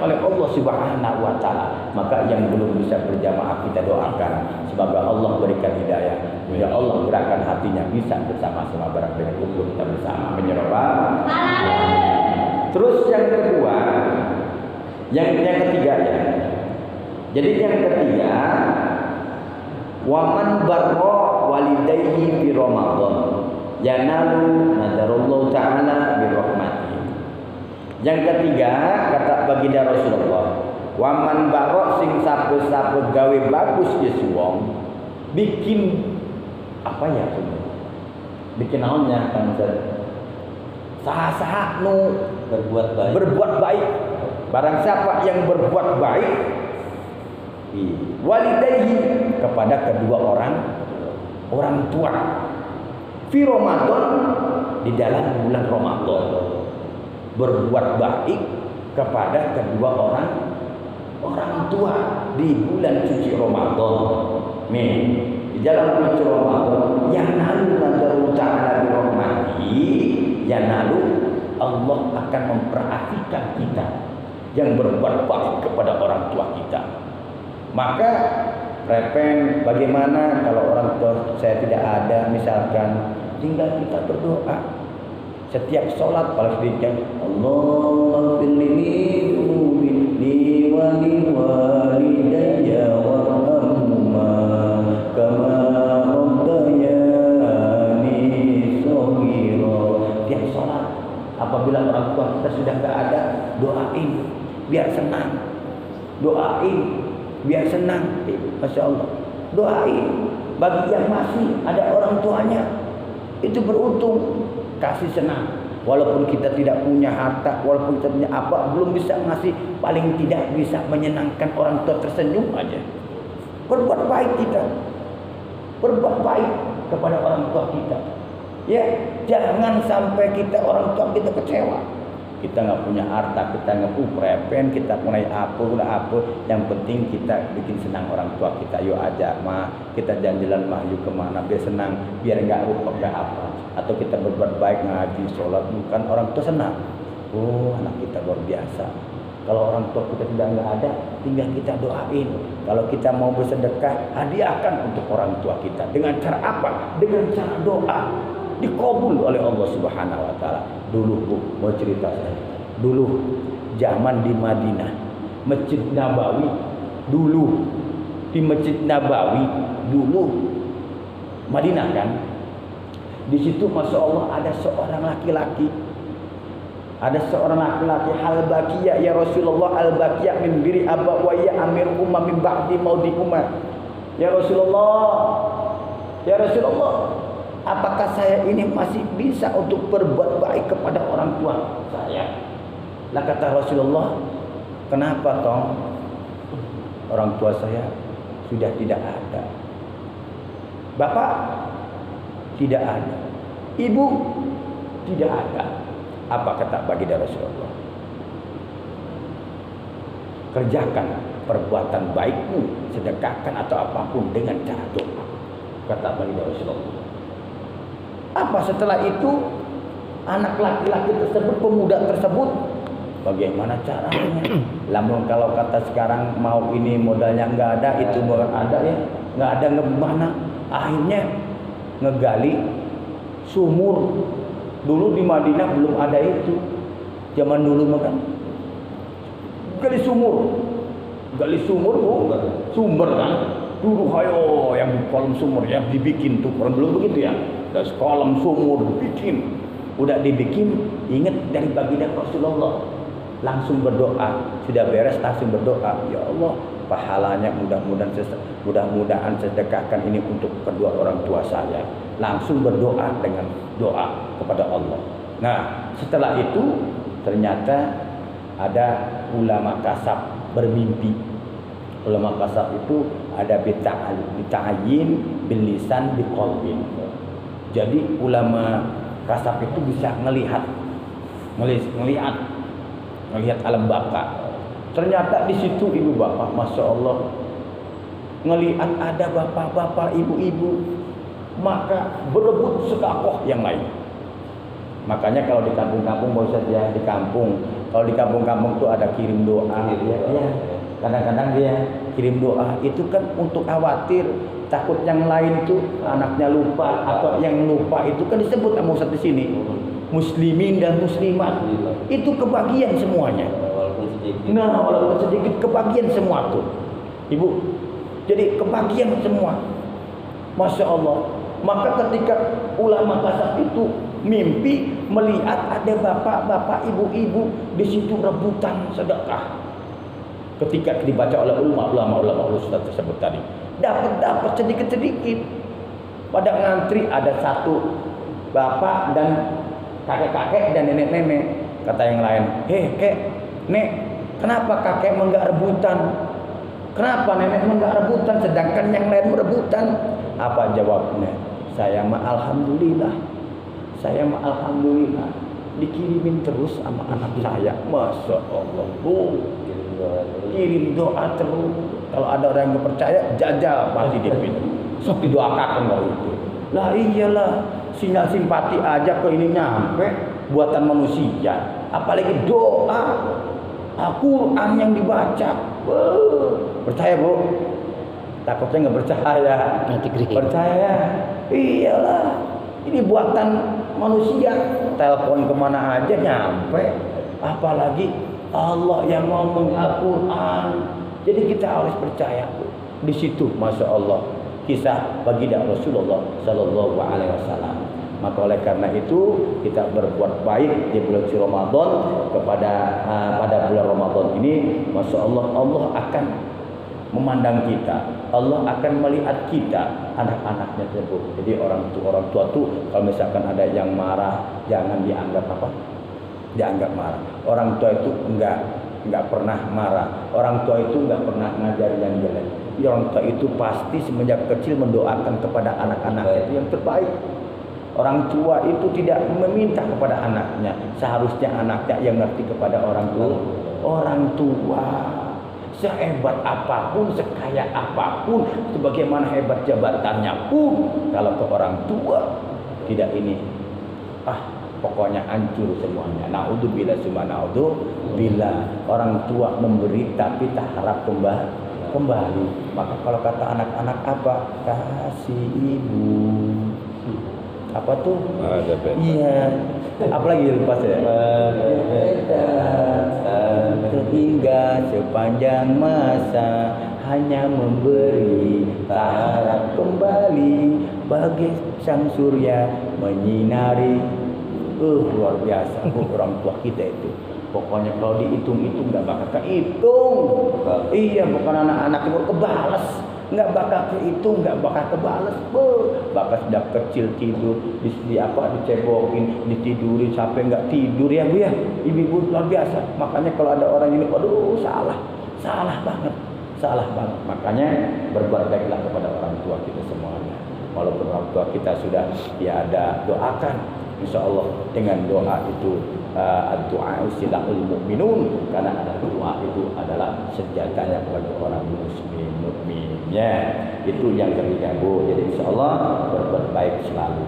oleh Allah Subhanahu wa taala. Maka yang belum bisa berjamaah kita doakan semoga Allah berikan hidayah. Ya Allah gerakkan hatinya bisa bersama-sama bareng dengan kumpul kita bersama menyerah. Terus yang kedua, yang ketiga ya. Jadi yang ketiga, waman barra walidayhi fi Ramadan yanalu nadarullahu ta'ala bi rahmati. Yang ketiga kata baginda Rasulullah, waman barra sing sapu-sapu gawe bagus ya wong bikin apa ya? Bikin naonnya kan saha-saha nu berbuat baik. Barang siapa yang berbuat baik walidayhi kepada kedua orang tua fi Ramadan di dalam bulan Ramadan, berbuat baik kepada kedua orang tua di bulan suci Ramadan. Nih di dalam bulan suci Ramadan yang nalu nazaru ta'ala bi rahmati, yang nalu Allah akan memperhatikan kita yang berbuat baik kepada orang tua kita. Maka repen bagaimana kalau orang tua saya tidak ada, misalkan tinggal kita berdoa setiap sholat kalau sedikit Allahumma firli li walidayya warhamhuma kama rabbayani shaghira. Tiap sholat apabila orang tua kita sudah tidak ada, doain biar senang, doain biar senang. Masya Allah, doain bagi yang masih ada orang tuanya itu beruntung, kasih senang. Walaupun kita tidak punya harta, walaupun kita punya apa, belum bisa ngasih, paling tidak bisa menyenangkan orang tua tersenyum aja. Berbuat baik kita, berbuat baik kepada orang tua kita. Ya, jangan sampai kita orang tua kita kecewa. Kita nggak punya harta, kita nggak prepen, kita mulai apa, yang penting kita bikin senang orang tua kita. Yuk ajak mah, kita jalan-jalan mah, yuk kemana biar senang, biar nggak lupa nggak apa. Atau kita berbuat baik ngaji, sholat, bukan orang tua senang. Oh anak kita luar biasa. Kalau orang tua kita tidak ada, tinggal kita doain. Kalau kita mau bersedekah, hadiahkan untuk orang tua kita. Dengan cara apa? Dengan cara doa. Dikabul oleh Allah Subhanahu wa taala. Dulu Bu, mau cerita saya. Dulu zaman di Madinah, Masjid Nabawi, dulu di Masjid Nabawi dulu Madinah kan. Di situ Masya Allah ada seorang laki-laki. Ada seorang laki-laki al-baqiyah ya Rasulullah, al-baqiyah min biri abawaya amir umma min ba'di maudi umma. Ya Rasulullah, ya Rasulullah, apakah saya ini masih bisa untuk berbuat baik kepada orang tua saya? Lah kata Rasulullah, kenapa toh? Orang tua saya sudah tidak ada. Bapak tidak ada. Ibu tidak ada. Apa kata baginda Rasulullah? Kerjakan perbuatan baikmu, sedekahkan atau apapun dengan cara doa. Kata baginda Rasulullah. Apa setelah itu anak laki-laki tersebut, pemuda tersebut, bagaimana caranya? Lamun kalau kata sekarang mau ini modalnya nggak ada, itu bukan ada ya, nggak ada ngebana. Akhirnya ngegali sumur. Dulu di Madinah belum ada itu. Zaman dulu makan gali sumur Bu, sumber kan. Dulu hayo yang di kolam sumur yang dibikin tuh, belum begitu ya. Terus kolam sumur bikin, udah dibikin, ingat dari baginda Rasulullah, langsung berdoa, sudah beres langsung berdoa, ya Allah pahalanya mudah-mudahan sedekahkan ini untuk kedua orang tua saya. Langsung berdoa dengan doa kepada Allah. Nah setelah itu ternyata ada ulama kasab bermimpi. Ulama kasab itu ada bita'ayin bil lisan biqalbin. Jadi ulama kasab itu bisa melihat alam baka. Ternyata di situ ibu bapak, masya Allah, ngelihat ada bapak-bapak, ibu-ibu, maka berebut sedakoh yang lain. Makanya kalau di kampung-kampung, mau saja di kampung Kalau di kampung-kampung tuh ada kirim doa. Ya. Kadang-kadang dia kirim doa itu kan untuk khawatir takut yang lain tuh anaknya lupa atau yang lupa itu kan disebut sama Ustaz di sini. Muslimin dan muslimat itu kebagian semuanya. Walaupun sedikit kebagian semua tuh. Ibu, jadi kebagian semua. Masya Allah. Maka ketika ulama kasab itu mimpi melihat ada bapak-bapak, ibu-ibu di situ rebutan sedekah. Ketika dibaca oleh ulama Ustaz tersebut tadi, dapat sedikit-sedikit. Pada ngantri ada satu bapak dan kakek-kakek dan nenek-nenek. Kata yang lain, kek, nek, kenapa kakek enggak rebutan? Kenapa nenek enggak rebutan sedangkan yang lain merebutan? Apa jawabnya? Saya mah alhamdulillah. Dikirimin terus sama anak saya. Masya Allah. Kirim doa terus. Kalau ada orang yang percaya, jajal pasti dipilih. Sok didoakan kalau itu. Lah iyalah, sinyal simpati aja ke ini nyampe buatan manusia. Apalagi doa, Al-Quran yang dibaca. Percaya Bu? Takutnya nggak percaya. Percaya? Iyalah. Ini buatan manusia. Telepon kemana aja nyampe. Apalagi Allah yang ngomong Al-Quran. Jadi kita harus percaya. Di situ, masya Allah, kisah baginda Rasulullah Sallallahu Alaihi Wasallam. Maka oleh karena itu kita berbuat baik di bulan Ramadan pada bulan Ramadan ini, masya Allah, Allah akan memandang kita. Allah akan melihat kita, anak-anaknya tersebut. Jadi orang tua tuh kalau misalkan ada yang marah, jangan dianggap apa? Dianggap marah. Orang tua itu enggak pernah marah. Orang tua itu enggak pernah ngajar yang jelek. Orang tua itu pasti semenjak kecil mendoakan kepada anak-anaknya itu yang terbaik. Orang tua itu tidak meminta kepada anaknya, seharusnya anaknya yang ngerti kepada orang tua. Orang tua sehebat apapun, sekaya apapun, sebagaimana hebat jabatannya pun, kalau ke orang tua tidak ini, pokoknya hancur semuanya. Naudzubillah summa naudzubillah. Orang tua memberi tapi tak harap kembali. Maka kalau kata anak-anak apa? Kasih ibu. Apa tuh? Iya. Apalagi lupa saya. Hingga sepanjang masa hanya memberi, tak harap kembali, bagai sang surya menyinari. Luar biasa orang tua kita itu. Pokoknya kalau dihitung-hitung nggak bakal kehitung. Iya, bukan anak-anak itu kebales, nggak bakal kehitung, nggak bakal kebales. Bapak sudah kecil tidur, dicebokin, ditidurin sampai nggak tidur ya Bu ya. Ibu-ibu luar biasa. Makanya kalau ada orang ini, aduh salah banget. Makanya berbuat baiklah kepada orang tua kita semuanya. Walaupun orang tua kita sudah tiada, doakan. Insya Allah dengan doa itu doa silahul mu'minun, karena ada doa itu adalah senjatanya kepada orang mukminnya. Itu yang ketiga Bu. Jadi insya Allah berbuat baik selalu.